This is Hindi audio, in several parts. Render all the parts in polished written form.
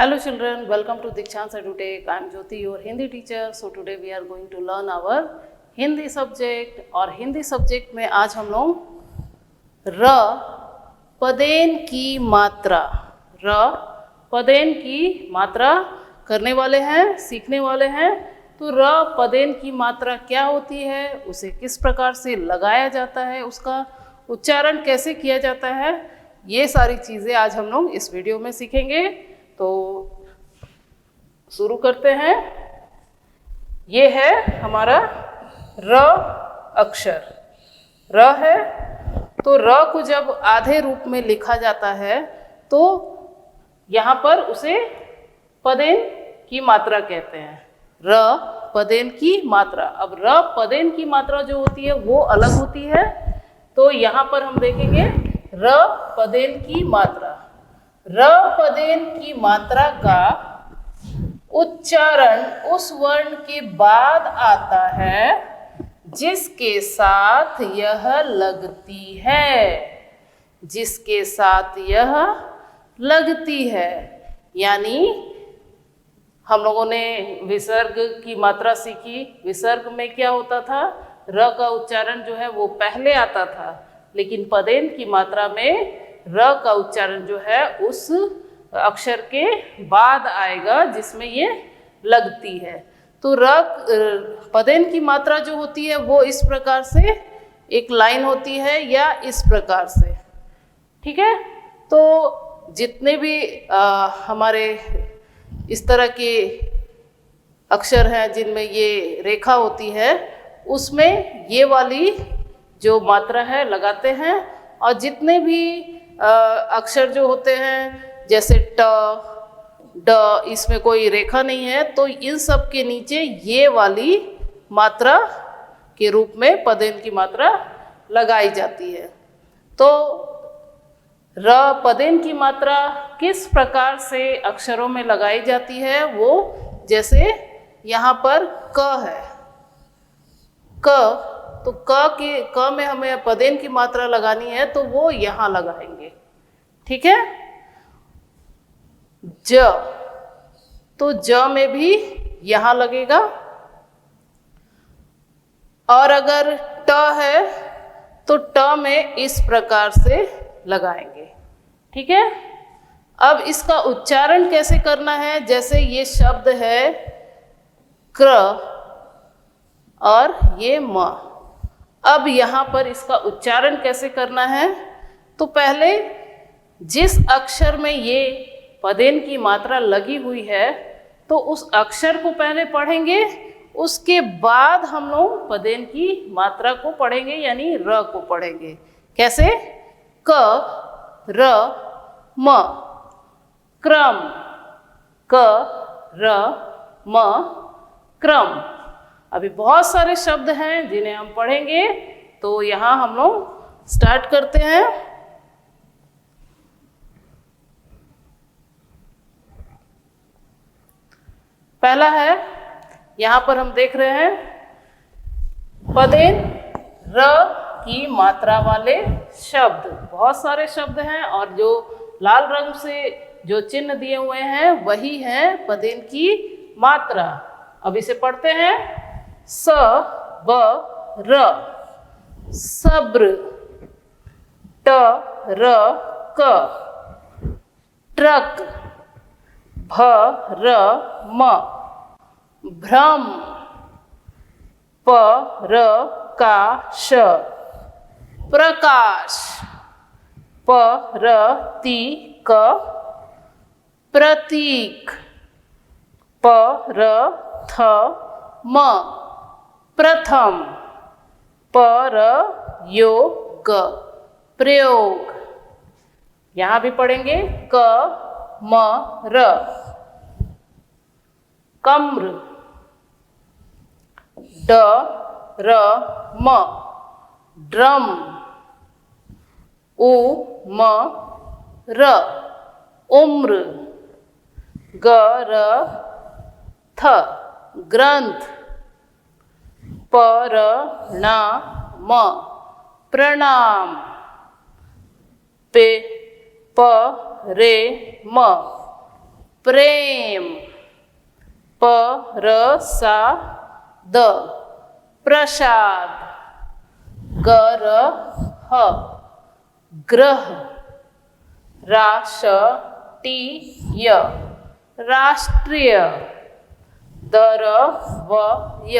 Hello children, welcome to Dikshant EduTech. I am Jyoti, your Hindi teacher. So today we are going to learn our Hindi subject. और हिंदी सब्जेक्ट में आज हम लोग र पदेन की मात्रा करने वाले हैं, सीखने वाले हैं। तो र पदेन की मात्रा क्या होती है, उसे किस प्रकार से लगाया जाता है, उसका उच्चारण कैसे किया जाता है, ये सारी चीज़ें आज हम लोग इस वीडियो में सीखेंगे। तो शुरू करते हैं। ये है हमारा र अक्षर, र है। तो र को जब आधे रूप में लिखा जाता है तो यहाँ पर उसे पदेन की मात्रा कहते हैं। र पदेन की मात्रा। अब र पदेन की मात्रा जो होती है वो अलग होती है। तो यहाँ पर हम देखेंगे र पदेन की मात्रा। र पदेन की मात्रा का उच्चारण उस वर्ण के बाद आता है जिसके साथ यह लगती है, जिसके साथ यह लगती है। यानी हम लोगों ने विसर्ग की मात्रा सीखी। विसर्ग में क्या होता था, र का उच्चारण जो है वो पहले आता था, लेकिन पदेन की मात्रा में र का उच्चारण जो है उस अक्षर के बाद आएगा जिसमें ये लगती है। तो र पदेन की मात्रा जो होती है वो इस प्रकार से एक लाइन होती है या इस प्रकार से, ठीक है। तो जितने भी हमारे इस तरह के अक्षर हैं जिनमें ये रेखा होती है, उसमें ये वाली जो मात्रा है लगाते हैं। और जितने भी अक्षर जो होते हैं जैसे ट, ड, इसमें कोई रेखा नहीं है तो इन सब के नीचे ये वाली मात्रा के रूप में पदेन की मात्रा लगाई जाती है। तो र पदेन की मात्रा किस प्रकार से अक्षरों में लगाई जाती है, वो जैसे यहाँ पर क है, क, तो क में हमें पदेन की मात्रा लगानी है तो वो यहाँ लगाएंगे, ठीक है। ज, तो ज में भी यहाँ लगेगा। और अगर ट है तो ट में इस प्रकार से लगाएंगे, ठीक है। अब इसका उच्चारण कैसे करना है, जैसे ये शब्द है क्र और ये म। अब यहाँ पर इसका उच्चारण कैसे करना है, तो पहले जिस अक्षर में ये पदेन की मात्रा लगी हुई है तो उस अक्षर को पहले पढ़ेंगे, उसके बाद हम लोग पदेन की मात्रा को पढ़ेंगे, यानी र को पढ़ेंगे। कैसे, क र म, क्रम, क र म, क्रम। अभी बहुत सारे शब्द हैं जिन्हें हम पढ़ेंगे, तो यहाँ हम लोग स्टार्ट करते हैं। पहला है, यहाँ पर हम देख रहे हैं पदेन र की मात्रा वाले शब्द। बहुत सारे शब्द हैं और जो लाल रंग से जो चिन्ह दिए हुए हैं वही है पदेन की मात्रा। अब इसे पढ़ते हैं। स ब र, सब्र, ट र क, ट्रक, भ र म, भ्रम, प र का श, प्रकाश, प र ती क, प्रतीक, प र थ म, प्रथम, प र यो ग, प्रयोग। यहाँ भी पढ़ेंगे क म र, कम्र, ड र म, ड्रम, उ म र, उम्र, ग र थ, ग्रंथ, प र ण म, प्रणाम, पे प रे म, प्रेम, प्रसाद, प्रसाद, ग्रह, ग्रह, राष्ट्रीय, राष्ट्रीय, द्रव्य,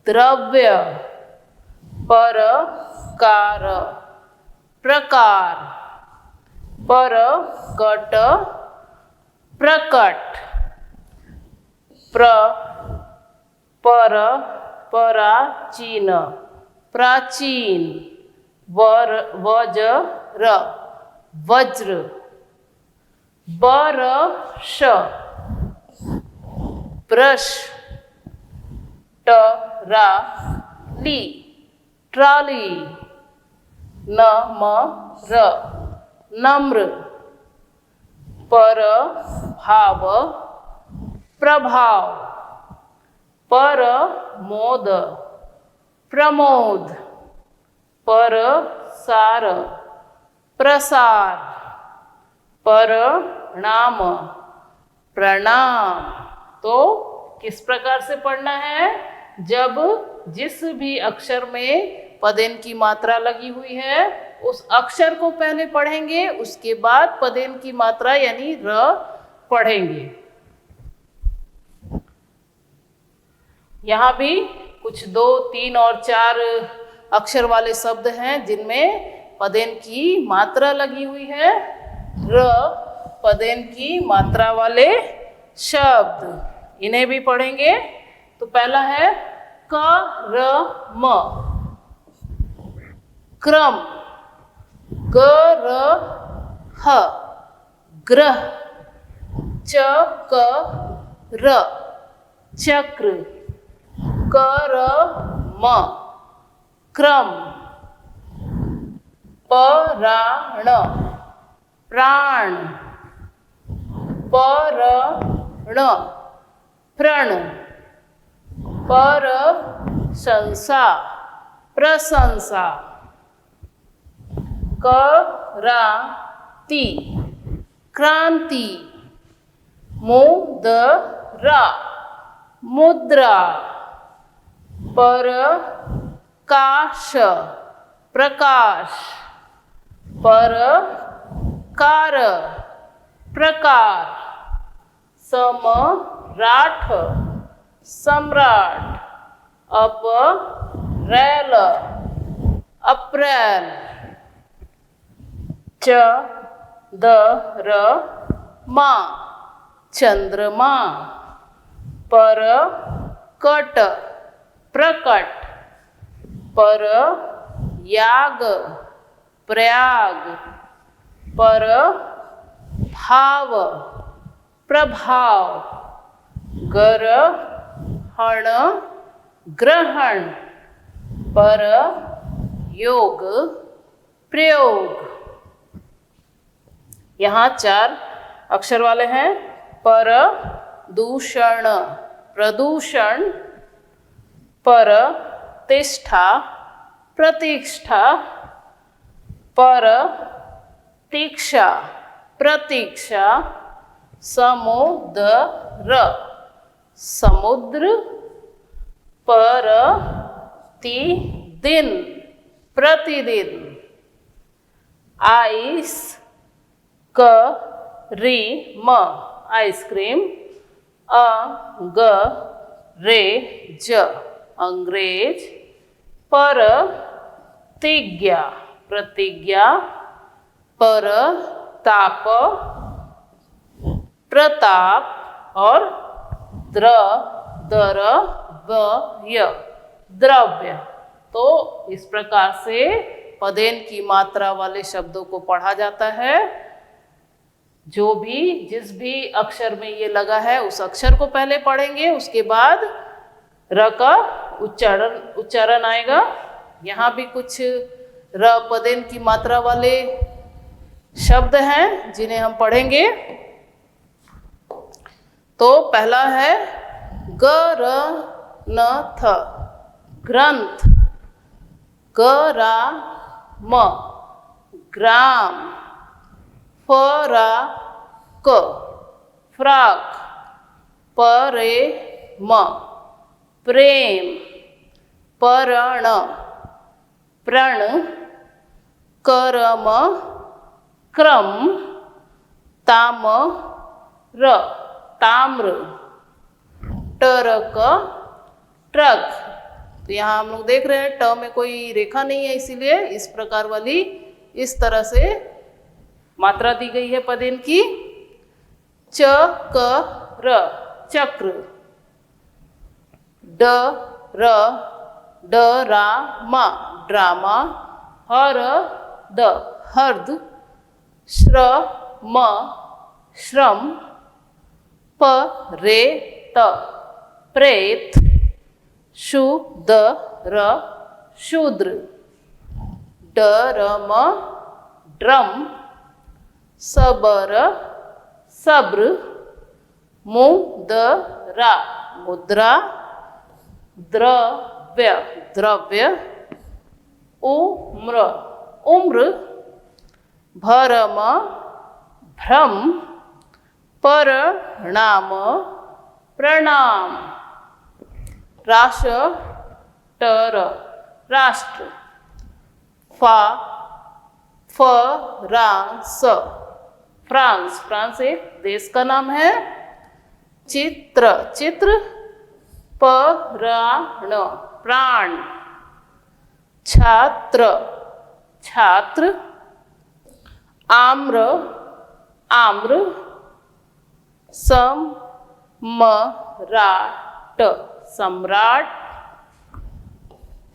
द्रव्य, प्रकार, प्रकार, प्रकट, प्रकट, प्राचीन, प्राचीन, वज्र, वज्र, बरस, ब्रश, ट्राली, ट्राली, नम्र, नम्र, प्रभाव, प्रभाव, प्रमोद, प्रमोद, प्रसार, प्रसार, प्रणाम, प्रणाम। तो किस प्रकार से पढ़ना है? जब जिस भी अक्षर में पदेन की मात्रा लगी हुई है उस अक्षर को पहले पढ़ेंगे, उसके बाद पदेन की मात्रा यानी र पढ़ेंगे। यहाँ भी कुछ 2, 3 और 4 अक्षर वाले शब्द हैं जिनमें पदेन की मात्रा लगी हुई है। र पदेन की मात्रा वाले शब्द, इन्हें भी पढ़ेंगे। तो पहला है करम, क्रम, ग्रह, ग्रह, चक्र, चक्र, करम, क्रम, प्राण, प्राण, परण, प्रण, प्रशंसा, प्रशंसा, क्रांति, क्रांति, मुद्रा, मुद्रा, प्रकाश, प्रकाश, प्रकार, प्रकार, सम्राट, सम्राट, अप्रैल, अप्रैल, चंद्रमा, चंद्रमा, प्रकट, प्रकट, प्रयाग, प्रयाग, प्रभाव, प्रभाव, ग्रहण, ग्रहण, प्रयोग, प्रयोग। यहाँ 4 अक्षर वाले हैं। प्रदूषण, प्रदूषण, प्रतिष्ठा, प्रतिष्ठा, प्रतीक्षा, प्रतीक्षा, समुद्र, समुद्र, प्रतिदिन, प्रतिदिन, आइसक्रीम, आइसक्रीम, अंग्रेज, अंग्रेज, प्रतिज्ञा, प्रतिज्ञा, प्रताप, प्रताप और द्रव्य, द्रव्य। तो इस प्रकार से पदेन की मात्रा वाले शब्दों को पढ़ा जाता है। जो भी जिस भी अक्षर में ये लगा है उस अक्षर को पहले पढ़ेंगे, उसके बाद र का उच्चारण आएगा। यहाँ भी कुछ र पदेन की मात्रा वाले शब्द हैं जिन्हें हम पढ़ेंगे। तो पहला है ग्रंथ, ग्रंथ, ग्राम, ग्राम, फराक, फ्राक, प्रेम, प्रेम, परण, प्रण, कर्म, क्रम, ताम्र, ताम्र, टरक, ट्रक। तो यहाँ हम लोग देख रहे हैं ट में कोई रेखा नहीं है, इसीलिए इस प्रकार वाली इस तरह से मात्रा दी गई है पदेन की। चक्र, चक्र, डरामा, ड्रामा, हरद, हर्द, श्रम, श्रम, परेत, प्रेत, शूद्र, शूद्र, डरम, ड्रम, सबर, सब्र, मुदरा, मुद्रा, द्रव्य, द्रव्य, उम्र, उम्र, भरम, भ्रम, परणाम, प्रणाम, राष्ट्र, राष्ट्र, फ्रांस, फ्रांस, फ्रांस एक देश का नाम है। चित्र, चित्र, प्राण, प्राण, छात्र, छात्र, आम्र, आम्र, सम्राट, सम्राट,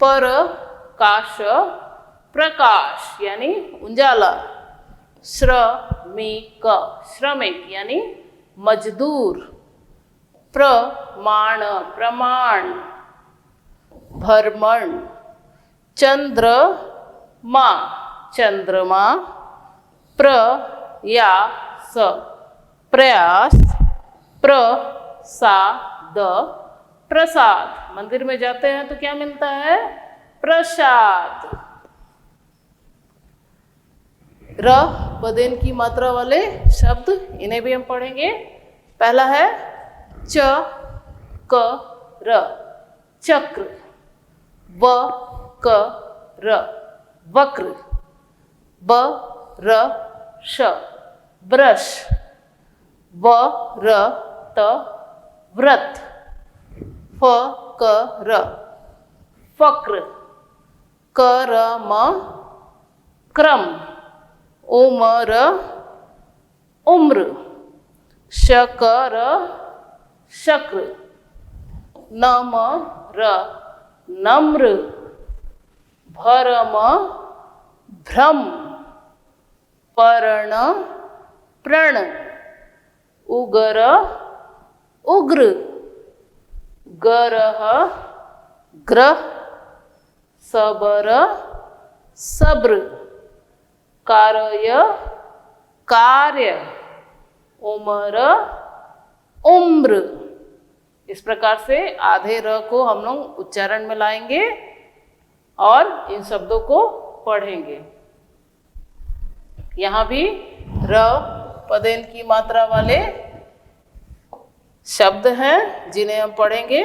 प्रकाश, प्रकाश यानी उजाला, श्रमिक, श्रमिक यानी मजदूर, प्रमाण, प्रमाण, भ्रमण, चंद्रमा, चंद्रमा, प्रयास, प्रयास, प्रसाद, प्रसाद। मंदिर में जाते हैं तो क्या मिलता है? प्रसाद। र पदेन की मात्रा वाले शब्द, इन्हें भी हम पढ़ेंगे। पहला है चक्र, चक्र, वक्र, वक्र, ब्रश, ब्रश, व्रत, व्रत, फकर, फक्र, करम, क्रम, उमर, उम्र, शकर, शक्र, नमर, नम्र, भरम, भ्रम, पर्ण, प्रण, उगर, उग्र, गरह, ग्रह, सबर, सब्र, कार्य, कार्य, उमर, उम्र। इस प्रकार से आधे र को हम लोग उच्चारण में लाएंगे और इन शब्दों को पढ़ेंगे। यहाँ भी र पदेन की मात्रा वाले शब्द हैं जिन्हें हम पढ़ेंगे।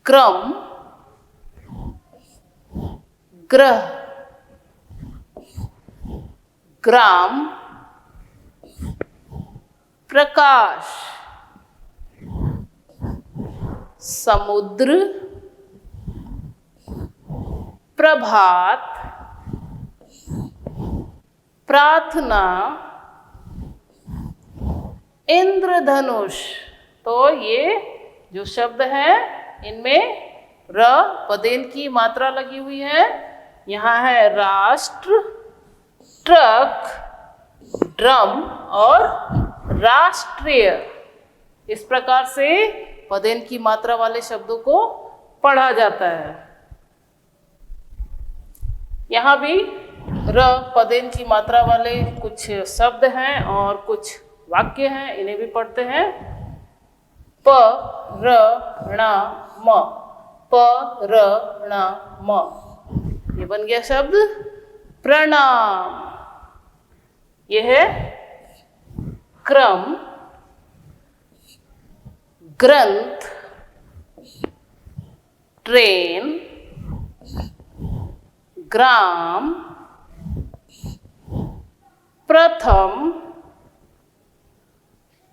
क्रम, ग्रह, ग्राम, प्रकाश, समुद्र, प्रभात, प्रार्थना, इंद्रधनुष। तो ये जो शब्द हैं इनमें र पदेन की मात्रा लगी हुई है। यहाँ है राष्ट्र, ट्रक, ड्रम और राष्ट्रीय। इस प्रकार से पदेन की मात्रा वाले शब्दों को पढ़ा जाता है। यहाँ भी र पदेन की मात्रा वाले कुछ शब्द हैं और कुछ वाक्य हैं, इन्हें भी पढ़ते हैं। प्रणाम, प्रणाम, ये बन गया शब्द प्रणाम। ये है क्रम, ग्रंथ, ट्रेन, ग्राम, प्रथम,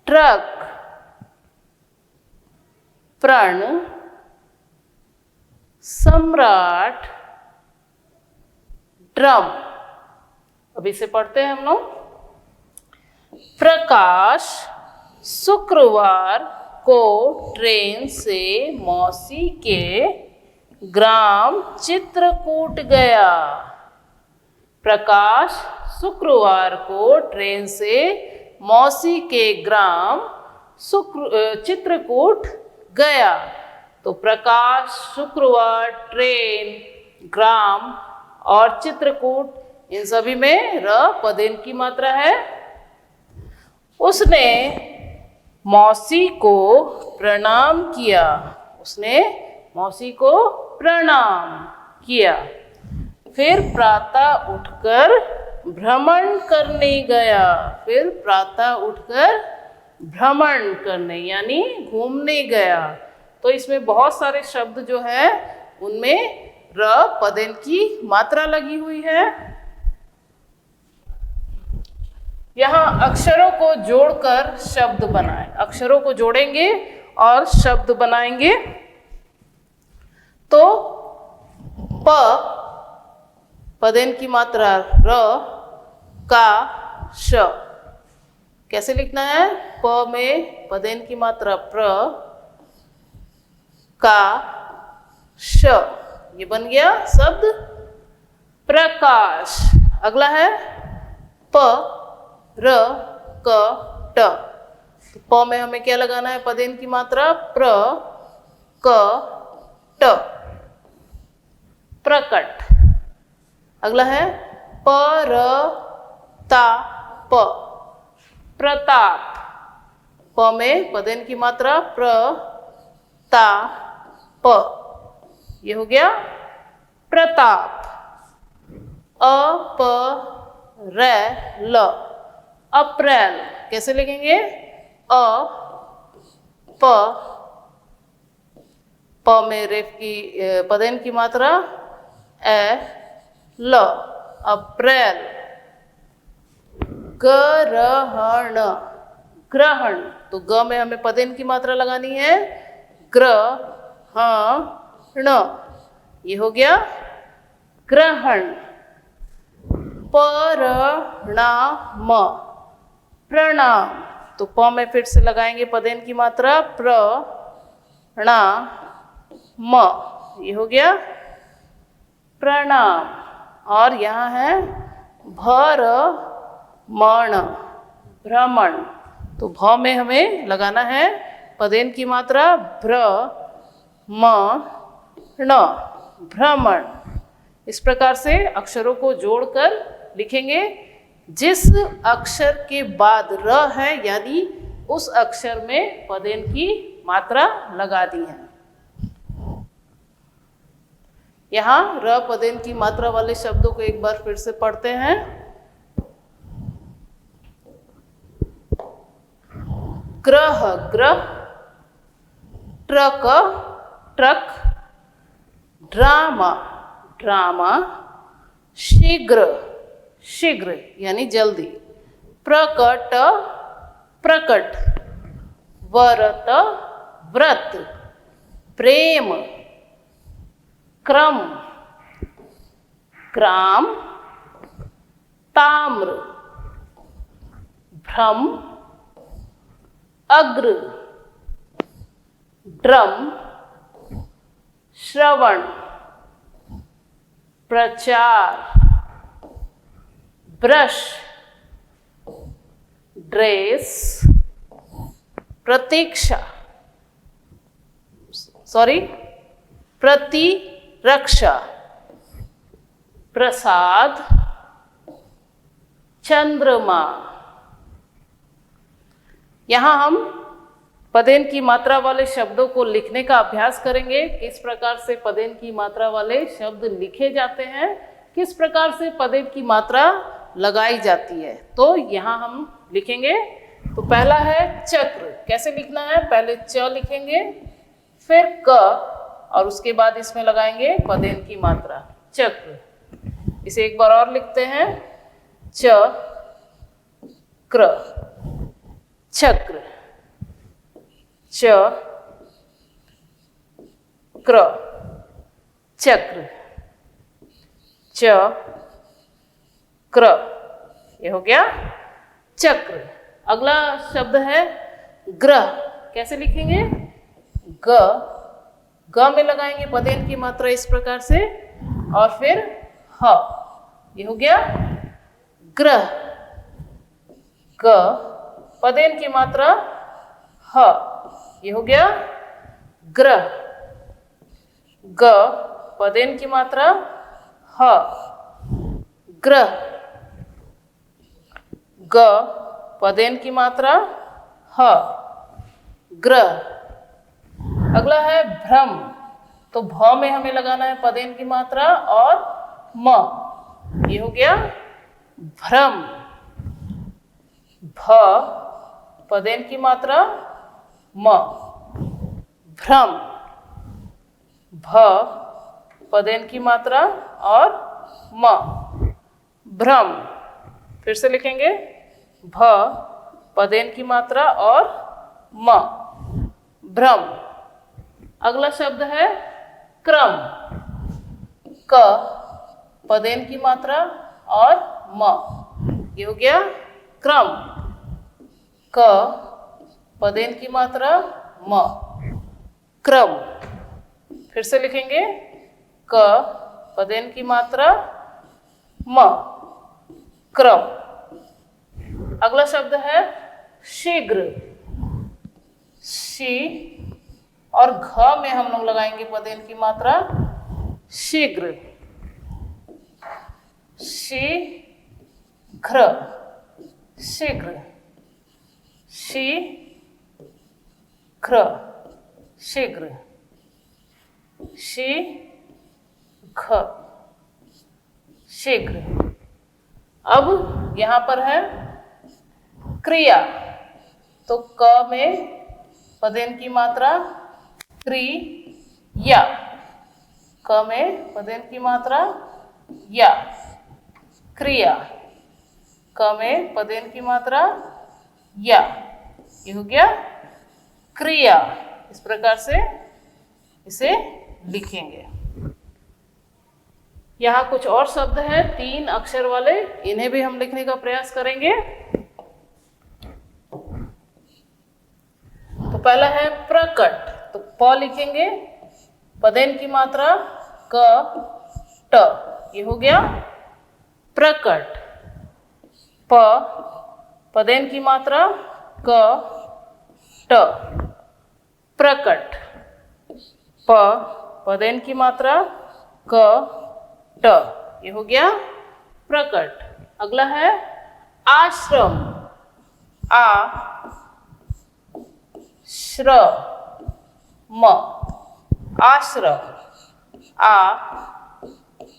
ट्रक, प्रण, सम्राट, ड्रम। अभी से पढ़ते हैं हम लोग। प्रकाश शुक्रवार को ट्रेन से मौसी के ग्राम चित्रकूट गया। प्रकाश शुक्रवार को ट्रेन से मौसी के ग्राम चित्रकूट गया। तो प्रकाश, शुक्रवार, ट्रेन, ग्राम और चित्रकूट, इन सभी में र पदेन की मात्रा है। उसने मौसी को प्रणाम किया। उसने मौसी को प्रणाम किया। फिर प्रातः उठकर भ्रमण करने गया। फिर प्रातः उठकर भ्रमण करने यानी घूमने गया। तो इसमें बहुत सारे शब्द जो है उनमें र पदेन की मात्रा लगी हुई है। यहाँ अक्षरों को जोड़कर शब्द बनाएं। अक्षरों को जोड़ेंगे और शब्द बनाएंगे। तो प पदेन की मात्रा र, का, श। कैसे लिखना है? प में पदेन की मात्रा प्र, का, श। ये बन गया शब्द प्रकाश। अगला है प, र, क, ट। तो प में हमें क्या लगाना है? पदेन की मात्रा प्र, क, ट, प्रकट। अगला है प, र, ता, प, प्रताप। प में पदेन की मात्रा प्र, ता, प। ये हो गया प्रताप। अ, प, र, ल, अप्रैल। कैसे लिखेंगे? अ, प, प में रेफ की पदेन की मात्रा ए, ल, अप्रैल। ग्रहण, ग्रहण। तो ग में हमें पदेन की मात्रा लगानी है ग्रहण। ये हो गया ग्रहण। प्रणाम, प्रणाम। तो प में फिर से लगाएंगे पदेन की मात्रा प्र, णा, म। ये हो गया प्रणाम। और यहाँ है भर, मण, भ्रमण। तो भ में हमें लगाना है पदेन की मात्रा भ्र, म, ण, भ्रमण। इस प्रकार से अक्षरों को जोड़कर लिखेंगे। जिस अक्षर के बाद र है यानी उस अक्षर में पदेन की मात्रा लगा दी है। यहाँ र पदेन की मात्रा वाले शब्दों को एक बार फिर से पढ़ते हैं। ग्रह, ग्रह, ट्रक, ट्रक, ड्रामा, ड्रामा, शीघ्र, शीघ्र यानी जल्दी, प्रकट, प्रकट, व्रत, व्रत, प्रेम, क्रम, ग्राम, ताम्र, भ्रम, अग्र, ड्रम, श्रवण, प्रचार, ब्रश, ड्रेस, प्रतीक्षा, प्रतिरक्षा, प्रसाद, चंद्रमा। यहाँ हम पदेन की मात्रा वाले शब्दों को लिखने का अभ्यास करेंगे। किस प्रकार से पदेन की मात्रा वाले शब्द लिखे जाते हैं, किस प्रकार से पदेन की मात्रा लगाई जाती है। तो यहाँ हम लिखेंगे, तो पहला है चक्र। कैसे लिखना है? पहले च लिखेंगे, फिर क, और उसके बाद इसमें लगाएंगे पदेन की मात्रा, चक्र। इसे एक बार और लिखते हैं, च क्र, चक्र, च क्र, चक्र, च क्र। ये हो गया चक्र। अगला शब्द है ग्रह। कैसे लिखेंगे? ग, ग में लगाएंगे पदेन की मात्रा इस प्रकार से, और फिर ह। ये हो गया ग्रह। ग, पदेन की मात्रा ह। ये हो गया ग्रह। ग, पदेन की मात्रा ह, ग्रह। ग, पदेन की मात्रा ह, ग्रह। अगला है भ्रम। तो भ में हमें लगाना है पदेन की मात्रा और म। ये हो गया भ्रम। भ, पदेन की मात्रा म, भ्रम। भ, पदेन की मात्रा और म, भ्रम। फिर से लिखेंगे, भ, पदेन की मात्रा और म, भ्रम। अगला शब्द है क्रम। क, पदेन की मात्रा और म। ये हो गया क्रम। क, पदेन की मात्रा म, क्रम। फिर से लिखेंगे, क, पदेन की मात्रा म, क्रम। अगला शब्द है शीघ्र। शी और घ में हम लोग लगाएंगे पदेन की मात्रा शीघ्र। शीघ्र, शीघ्र, शीघ्र, शीघ्र, शीघ्र, शीघ्र। अब यहाँ पर है क्रिया। तो क में पदेन की मात्रा क्रि या। क में पदेन की मात्रा या, क्रिया। क में पदेन की मात्रा या। ये हो गया क्रिया। इस प्रकार से इसे लिखेंगे। यहाँ कुछ और शब्द हैं 3 अक्षर वाले, इन्हें भी हम लिखने का प्रयास करेंगे। तो पहला है प्रकट। तो प लिखेंगे, पदेन की मात्रा क ट। ये हो गया प्रकट। प, पदेन की मात्रा क ट, प्रकट। प, पदेन की मात्रा क ट। ये हो गया प्रकट। अगला है आश्रम। आ श्र म, आश्रम। आ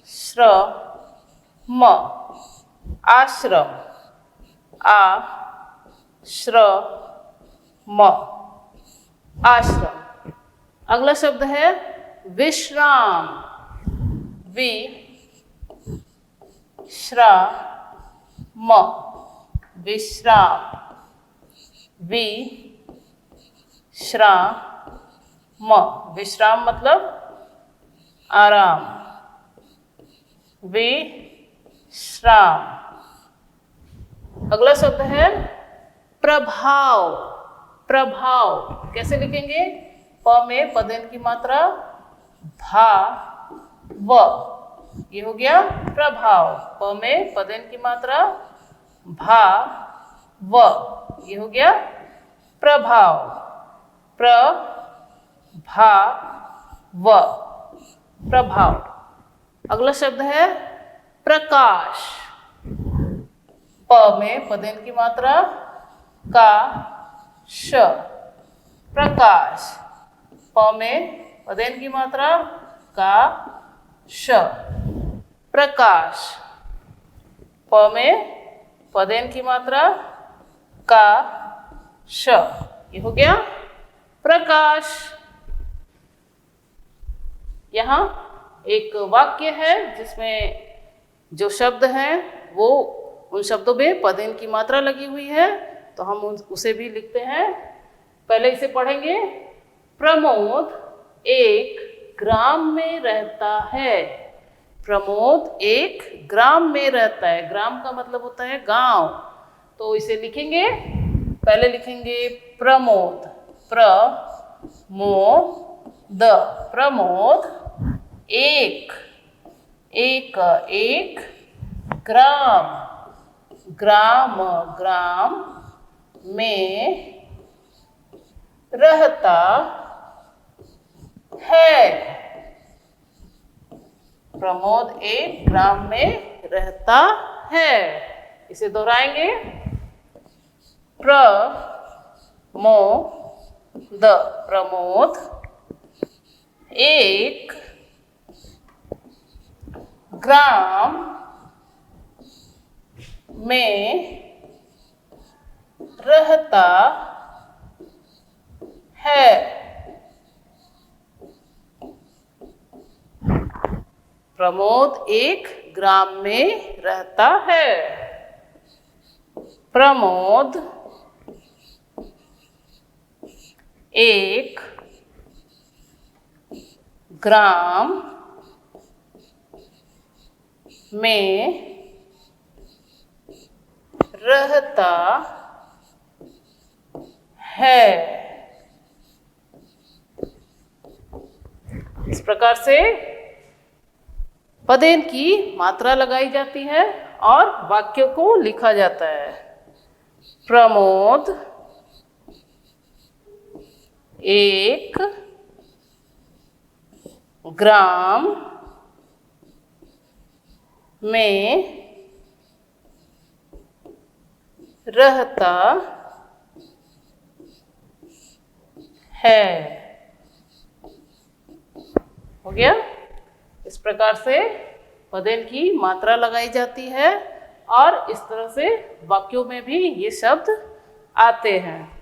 श्र म, आश्रम। आ श्र म, आश्रम। अगला शब्द है विश्राम। वि श्रा म, विश्राम। वि श्राम म, विश्राम मतलब आराम। विश्राम। अगला शब्द है प्रभाव। प्रभाव कैसे लिखेंगे? प में पदेन की मात्रा भा व। ये हो गया प्रभाव। प में पदेन की मात्रा भा व। ये हो गया प्रभाव। प्र भा व, प्रभाव। अगला शब्द है प्रकाश। प में पदेन की मात्रा का श, प्रकाश। प में पदेन की मात्रा का श, प्रकाश। प में पदेन की मात्रा, का, श, ये हो गया प्रकाश। यहाँ एक वाक्य है जिसमें जो शब्द हैं वो उन शब्दों में पदेन की मात्रा लगी हुई है, तो हम उसे भी लिखते हैं। पहले इसे पढ़ेंगे। प्रमोद एक ग्राम में रहता है। प्रमोद एक ग्राम में रहता है। ग्राम का मतलब होता है गांव। तो इसे लिखेंगे, पहले लिखेंगे प्रमोद, प्रमोद, प्रमोद एक, एक ग्राम, ग्राम, ग्राम में रहता है। प्रमोद एक ग्राम में रहता है। इसे दोहराएंगे। प्रमोद, प्रमोद एक ग्राम में रहता है। प्रमोद एक ग्राम में रहता है। प्रमोद एक ग्राम में रहता है। इस प्रकार से पदेन की मात्रा लगाई जाती है और वाक्य को लिखा जाता है। प्रमोद एक ग्राम में रहता है। हो गया। इस प्रकार से पदेन की मात्रा लगाई जाती है और इस तरह से वाक्यों में भी ये शब्द आते हैं।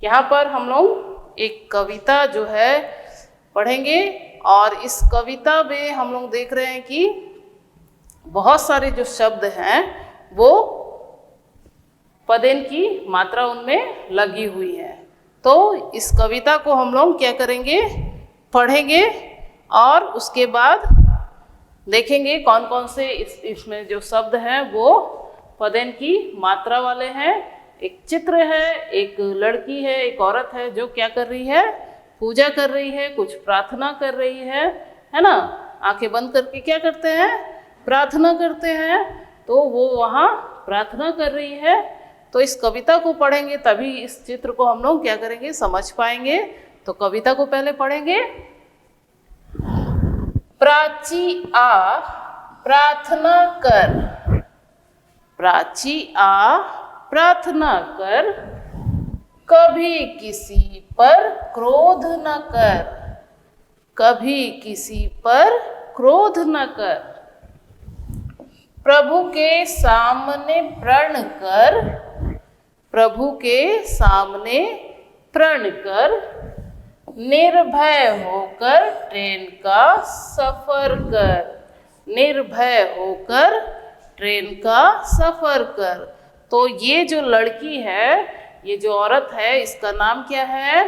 यहाँ पर हम लोग एक कविता जो है पढ़ेंगे और इस कविता में हम लोग देख रहे हैं कि बहुत सारे जो शब्द हैं वो पदेन की मात्रा उनमें लगी हुई है। तो इस कविता को हम लोग क्या करेंगे, पढ़ेंगे और उसके बाद देखेंगे कौन कौन से इसमें जो शब्द हैं वो पदेन की मात्रा वाले हैं। एक चित्र है, एक लड़की है, एक औरत है जो क्या कर रही है, पूजा कर रही है, कुछ प्रार्थना कर रही है ना। आंखें बंद करके क्या करते हैं, प्रार्थना करते हैं। तो वो वहाँ प्रार्थना कर रही है। तो इस कविता को पढ़ेंगे तभी इस चित्र को हम लोग क्या करेंगे, समझ पाएंगे। तो कविता को पहले पढ़ेंगे। प्राची आ प्रार्थना कर, प्राची आ प्रार्थना कर, कभी किसी पर क्रोध न कर, कभी किसी पर क्रोध न कर। प्रभु के सामने प्रण कर, प्रभु के सामने प्रण कर, निर्भय होकर ट्रेन का सफर कर, निर्भय होकर ट्रेन का सफर कर। तो ये जो लड़की है, ये जो औरत है, इसका नाम क्या है,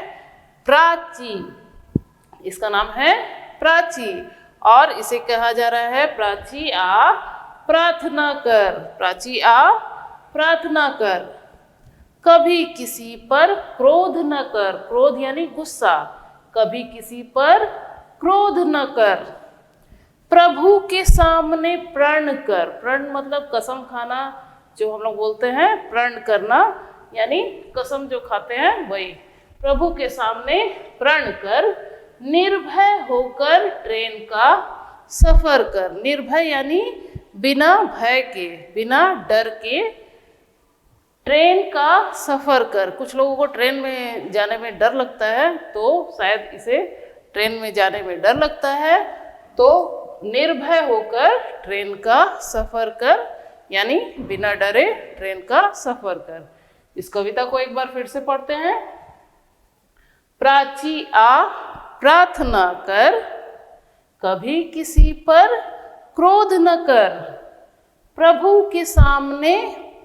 प्राची। इसका नाम है प्राची और इसे कहा जा रहा है प्राची आ प्रार्थना कर, प्राची आ प्रार्थना कर। कभी किसी पर क्रोध न कर, क्रोध यानी गुस्सा, कभी किसी पर क्रोध न कर। प्रभु के सामने प्रण कर, प्रण मतलब कसम खाना, जो हम लोग बोलते हैं प्रण करना, यानी कसम जो खाते हैं वही। प्रभु के सामने प्रण कर, निर्भय होकर ट्रेन का सफर कर। निर्भय यानी बिना भय के, बिना डर के ट्रेन का सफर कर। कुछ लोगों को ट्रेन में जाने में डर लगता है, तो शायद इसे ट्रेन में जाने में डर लगता है, तो निर्भय होकर ट्रेन का सफर कर, यानी बिना डरे ट्रेन का सफर कर। इस कविता को एक बार फिर से पढ़ते हैं। प्राची आ प्रार्थना कर, कभी किसी पर क्रोध न कर, प्रभु के सामने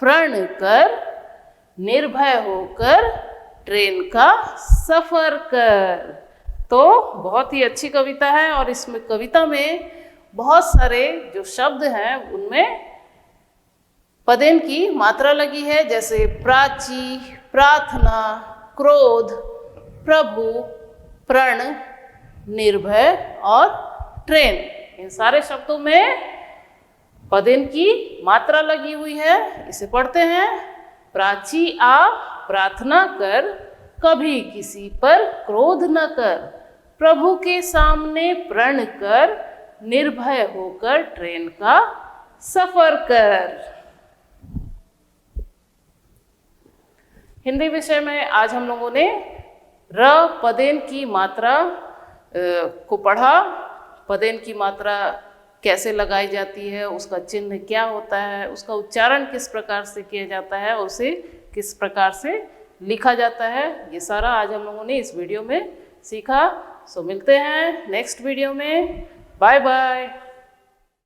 प्रण कर, निर्भय होकर ट्रेन का सफर कर। तो बहुत ही अच्छी कविता है और इसमें कविता में बहुत सारे जो शब्द हैं उनमें पदेन की मात्रा लगी है, जैसे प्राची, प्रार्थना, क्रोध, प्रभु, प्रण, निर्भय और ट्रेन। इन सारे शब्दों में पदेन की मात्रा लगी हुई है। इसे पढ़ते हैं। प्राची आ प्रार्थना कर, कभी किसी पर क्रोध न कर, प्रभु के सामने प्रण कर, निर्भय होकर ट्रेन का सफर कर। हिंदी विषय में आज हम लोगों ने र पदेन की मात्रा को पढ़ा। पदेन की मात्रा कैसे लगाई जाती है, उसका चिन्ह क्या होता है, उसका उच्चारण किस प्रकार से किया जाता है और उसे किस प्रकार से लिखा जाता है, ये सारा आज हम लोगों ने इस वीडियो में सीखा। सो मिलते हैं नेक्स्ट वीडियो में। Bye bye.